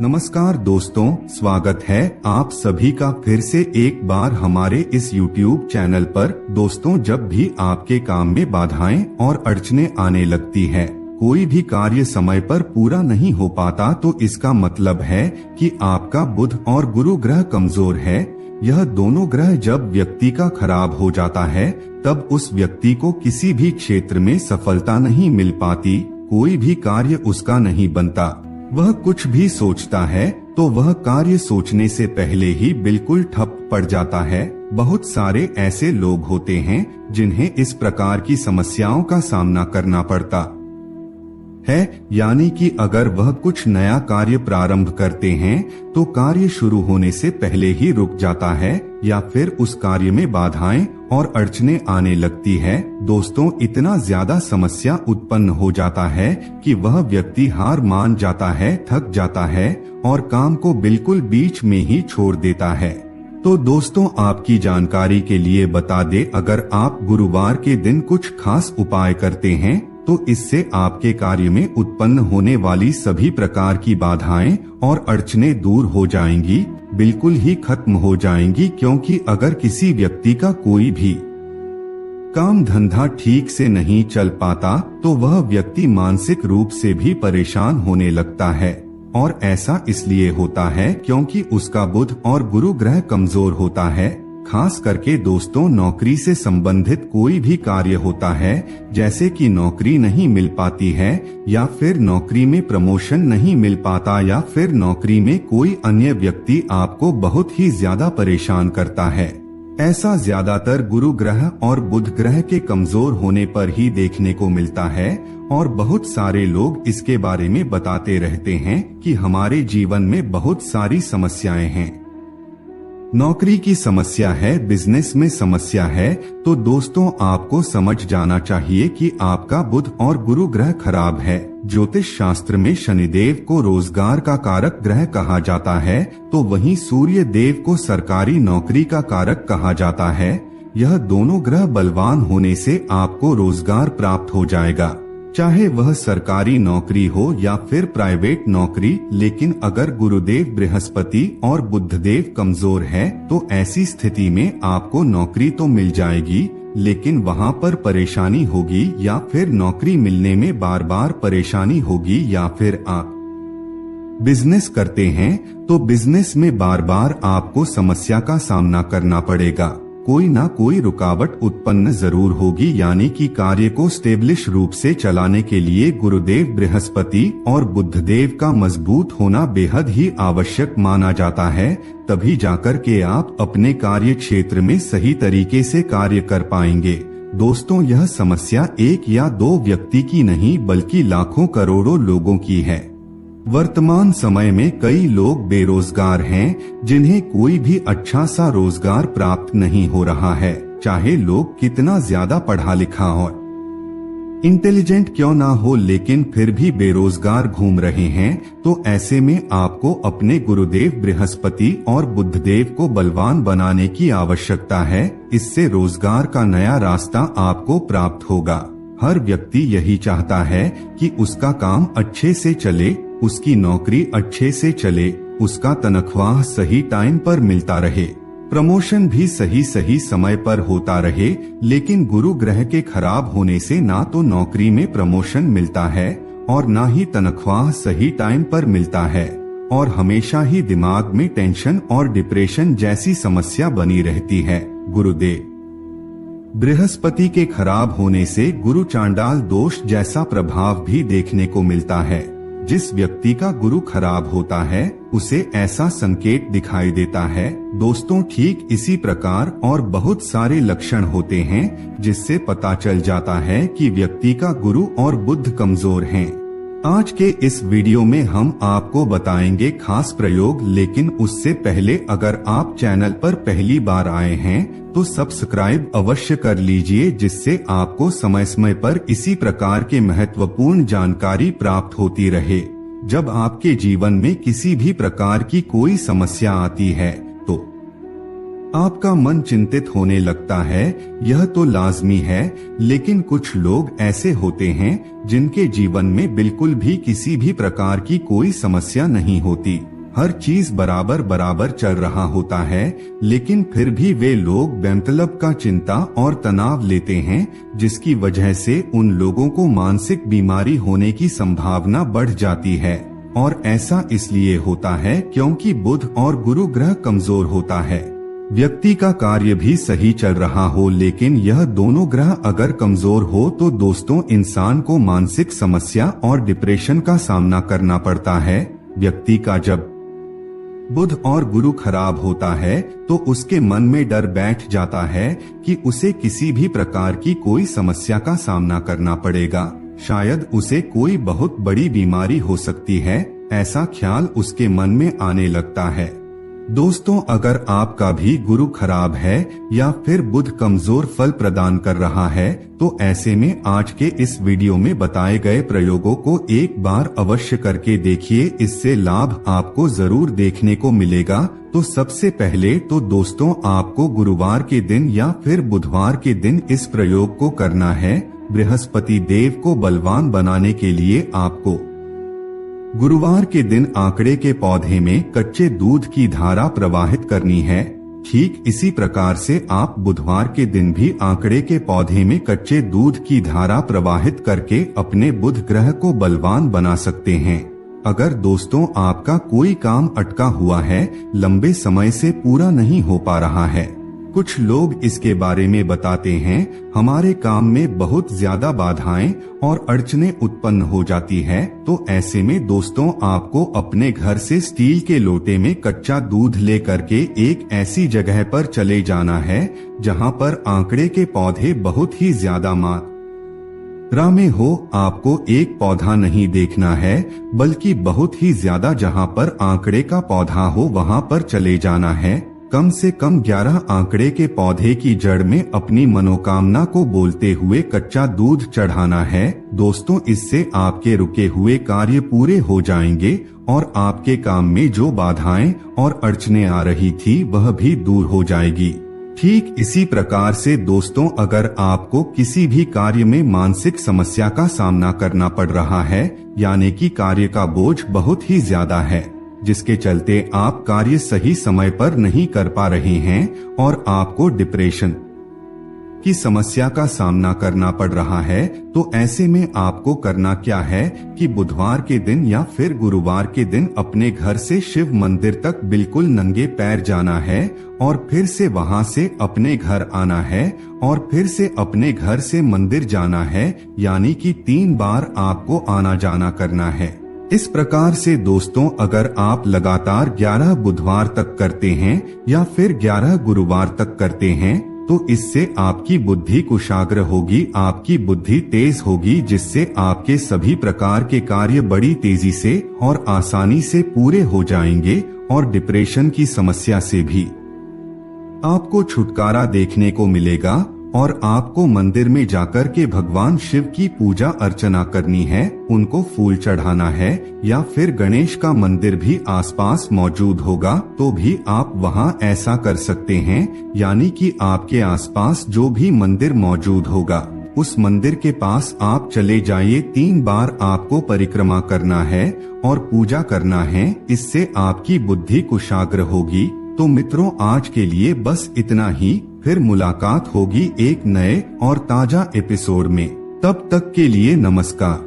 नमस्कार दोस्तों, स्वागत है आप सभी का फिर से एक बार हमारे इस YouTube चैनल पर। दोस्तों, जब भी आपके काम में बाधाएं और अड़चनें आने लगती है, कोई भी कार्य समय पर पूरा नहीं हो पाता, तो इसका मतलब है कि आपका बुध और गुरु ग्रह कमजोर है। यह दोनों ग्रह जब व्यक्ति का खराब हो जाता है, तब उस व्यक्ति को किसी भी क्षेत्र में सफलता नहीं मिल पाती, कोई भी कार्य उसका नहीं बनता। वह कुछ भी सोचता है तो वह कार्य सोचने से पहले ही बिल्कुल ठप पड़ जाता है। बहुत सारे ऐसे लोग होते हैं जिन्हें इस प्रकार की समस्याओं का सामना करना पड़ता है, यानी कि अगर वह कुछ नया कार्य प्रारंभ करते हैं तो कार्य शुरू होने से पहले ही रुक जाता है, या फिर उस कार्य में बाधाएं और अड़चनें आने लगती है। दोस्तों, इतना ज्यादा समस्या उत्पन्न हो जाता है कि वह व्यक्ति हार मान जाता है, थक जाता है और काम को बिल्कुल बीच में ही छोड़ देता है। तो दोस्तों, आपकी जानकारी के लिए बता दे, अगर आप गुरुवार के दिन कुछ खास उपाय करते हैं तो इससे आपके कार्य में उत्पन्न होने वाली सभी प्रकार की बाधाएं और अड़चनें दूर हो जाएंगी, बिल्कुल ही खत्म हो जाएंगी। क्योंकि अगर किसी व्यक्ति का कोई भी काम धंधा ठीक से नहीं चल पाता तो वह व्यक्ति मानसिक रूप से भी परेशान होने लगता है, और ऐसा इसलिए होता है क्योंकि उसका बुध और गुरु ग्रह कमजोर होता है। खास करके दोस्तों, नौकरी से संबंधित कोई भी कार्य होता है, जैसे कि नौकरी नहीं मिल पाती है, या फिर नौकरी में प्रमोशन नहीं मिल पाता, या फिर नौकरी में कोई अन्य व्यक्ति आपको बहुत ही ज्यादा परेशान करता है। ऐसा ज्यादातर गुरु ग्रह और बुध ग्रह के कमजोर होने पर ही देखने को मिलता है, और बहुत सारे लोग इसके बारे में बताते रहते हैं कि हमारे जीवन में बहुत सारी समस्याएं हैं। नौकरी की समस्या है, बिजनेस में समस्या है। तो दोस्तों, आपको समझ जाना चाहिए कि आपका बुध और गुरु ग्रह खराब है। ज्योतिष शास्त्र में शनिदेव को रोजगार का कारक ग्रह कहा जाता है, तो वहीं सूर्य देव को सरकारी नौकरी का कारक कहा जाता है। यह दोनों ग्रह बलवान होने से आपको रोजगार प्राप्त हो जाएगा, चाहे वह सरकारी नौकरी हो या फिर प्राइवेट नौकरी। लेकिन अगर गुरुदेव बृहस्पति और बुधदेव कमजोर है तो ऐसी स्थिति में आपको नौकरी तो मिल जाएगी, लेकिन वहां पर परेशानी होगी, या फिर नौकरी मिलने में बार बार परेशानी होगी, या फिर आप बिजनेस करते हैं तो बिजनेस में बार बार आपको समस्या का सामना करना पड़ेगा। कोई ना कोई रुकावट उत्पन्न जरूर होगी, यानी कि कार्य को स्टेब्लिश रूप से चलाने के लिए गुरुदेव बृहस्पति और बुधदेव का मजबूत होना बेहद ही आवश्यक माना जाता है। तभी जाकर के आप अपने कार्य क्षेत्र में सही तरीके से कार्य कर पाएंगे। दोस्तों, यह समस्या एक या दो व्यक्ति की नहीं बल्कि लाखों करोड़ों लोगों की है। वर्तमान समय में कई लोग बेरोजगार हैं, जिन्हें कोई भी अच्छा सा रोजगार प्राप्त नहीं हो रहा है, चाहे लोग कितना ज्यादा पढ़ा लिखा हो, इंटेलिजेंट क्यों ना हो, लेकिन फिर भी बेरोजगार घूम रहे हैं। तो ऐसे में आपको अपने गुरुदेव बृहस्पति और बुधदेव को बलवान बनाने की आवश्यकता है। इससे रोजगार का नया रास्ता आपको प्राप्त होगा। हर व्यक्ति यही चाहता है कि उसका काम अच्छे से चले, उसकी नौकरी अच्छे से चले, उसका तनख्वाह सही टाइम पर मिलता रहे, प्रमोशन भी सही समय पर होता रहे। लेकिन गुरु ग्रह के खराब होने से ना तो नौकरी में प्रमोशन मिलता है और ना ही तनख्वाह सही टाइम पर मिलता है, और हमेशा ही दिमाग में टेंशन और डिप्रेशन जैसी समस्या बनी रहती है। गुरुदेव बृहस्पति के खराब होने से गुरु चांडाल दोष जैसा प्रभाव भी देखने को मिलता है। जिस व्यक्ति का गुरु खराब होता है उसे ऐसा संकेत दिखाई देता है। दोस्तों, ठीक इसी प्रकार और बहुत सारे लक्षण होते हैं जिससे पता चल जाता है कि व्यक्ति का गुरु और बुध कमजोर हैं। आज के इस वीडियो में हम आपको बताएंगे खास प्रयोग, लेकिन उससे पहले अगर आप चैनल पर पहली बार आए हैं तो सब्सक्राइब अवश्य कर लीजिए, जिससे आपको समय समय पर इसी प्रकार के महत्वपूर्ण जानकारी प्राप्त होती रहे। जब आपके जीवन में किसी भी प्रकार की कोई समस्या आती है तो आपका मन चिंतित होने लगता है, यह तो लाजमी है। लेकिन कुछ लोग ऐसे होते हैं जिनके जीवन में बिल्कुल भी किसी भी प्रकार की कोई समस्या नहीं होती, हर चीज बराबर बराबर चल रहा होता है, लेकिन फिर भी वे लोग बेमतलब का चिंता और तनाव लेते हैं, जिसकी वजह से उन लोगों को मानसिक बीमारी होने की संभावना बढ़ जाती है। और ऐसा इसलिए होता है क्योंकि बुध और गुरु ग्रह कमजोर होता है। व्यक्ति का कार्य भी सही चल रहा हो, लेकिन यह दोनों ग्रह अगर कमजोर हो तो दोस्तों इंसान को मानसिक समस्या और डिप्रेशन का सामना करना पड़ता है। व्यक्ति का जब बुध और गुरु खराब होता है तो उसके मन में डर बैठ जाता है कि उसे किसी भी प्रकार की कोई समस्या का सामना करना पड़ेगा, शायद उसे कोई बहुत बड़ी बीमारी हो सकती है, ऐसा ख्याल उसके मन में आने लगता है। दोस्तों, अगर आपका भी गुरु खराब है या फिर बुध कमजोर फल प्रदान कर रहा है तो ऐसे में आज के इस वीडियो में बताए गए प्रयोगों को एक बार अवश्य करके देखिए, इससे लाभ आपको जरूर देखने को मिलेगा। तो सबसे पहले तो दोस्तों आपको गुरुवार के दिन या फिर बुधवार के दिन इस प्रयोग को करना है। बृहस्पति देव को बलवान बनाने के लिए आपको गुरुवार के दिन आंकड़े के पौधे में कच्चे दूध की धारा प्रवाहित करनी है। ठीक इसी प्रकार से आप बुधवार के दिन भी आंकड़े के पौधे में कच्चे दूध की धारा प्रवाहित करके अपने बुध ग्रह को बलवान बना सकते हैं। अगर दोस्तों आपका कोई काम अटका हुआ है, लंबे समय से पूरा नहीं हो पा रहा है, कुछ लोग इसके बारे में बताते हैं हमारे काम में बहुत ज्यादा बाधाएं और अड़चने उत्पन्न हो जाती है, तो ऐसे में दोस्तों आपको अपने घर से स्टील के लोटे में कच्चा दूध ले करके एक ऐसी जगह पर चले जाना है जहां पर आंकड़े के पौधे बहुत ही ज्यादा मात्रा में हो। आपको एक पौधा नहीं देखना है बल्कि बहुत ही ज्यादा जहां पर आंकड़े का पौधा हो वहां पर चले जाना है। कम से कम 11 आंकड़े के पौधे की जड़ में अपनी मनोकामना को बोलते हुए कच्चा दूध चढ़ाना है। दोस्तों, इससे आपके रुके हुए कार्य पूरे हो जाएंगे और आपके काम में जो बाधाएं और अड़चने आ रही थी वह भी दूर हो जाएगी। ठीक इसी प्रकार से दोस्तों अगर आपको किसी भी कार्य में मानसिक समस्या का सामना करना पड़ रहा है, यानी कि कार्य का बोझ बहुत ही ज्यादा है, जिसके चलते आप कार्य सही समय पर नहीं कर पा रहे हैं और आपको डिप्रेशन की समस्या का सामना करना पड़ रहा है, तो ऐसे में आपको करना क्या है कि बुधवार के दिन या फिर गुरुवार के दिन अपने घर से शिव मंदिर तक बिल्कुल नंगे पैर जाना है और फिर से वहां से अपने घर आना है और फिर से अपने घर से मंदिर जाना है, यानी कि 3 बार आपको आना जाना करना है। इस प्रकार से दोस्तों अगर आप लगातार 11 बुधवार तक करते हैं या फिर 11 गुरुवार तक करते हैं तो इससे आपकी बुद्धि कुशाग्र होगी, आपकी बुद्धि तेज होगी, जिससे आपके सभी प्रकार के कार्य बड़ी तेजी से और आसानी से पूरे हो जाएंगे और डिप्रेशन की समस्या से भी आपको छुटकारा देखने को मिलेगा। और आपको मंदिर में जाकर के भगवान शिव की पूजा अर्चना करनी है, उनको फूल चढ़ाना है, या फिर गणेश का मंदिर भी आसपास मौजूद होगा तो भी आप वहां ऐसा कर सकते हैं, यानी कि आपके आसपास जो भी मंदिर मौजूद होगा उस मंदिर के पास आप चले जाइए। 3 बार आपको परिक्रमा करना है और पूजा करना है, इससे आपकी बुद्धि कुशाग्र होगी। तो मित्रों आज के लिए बस इतना ही, फिर मुलाकात होगी एक नए और ताजा एपिसोड में। तब तक के लिए नमस्कार।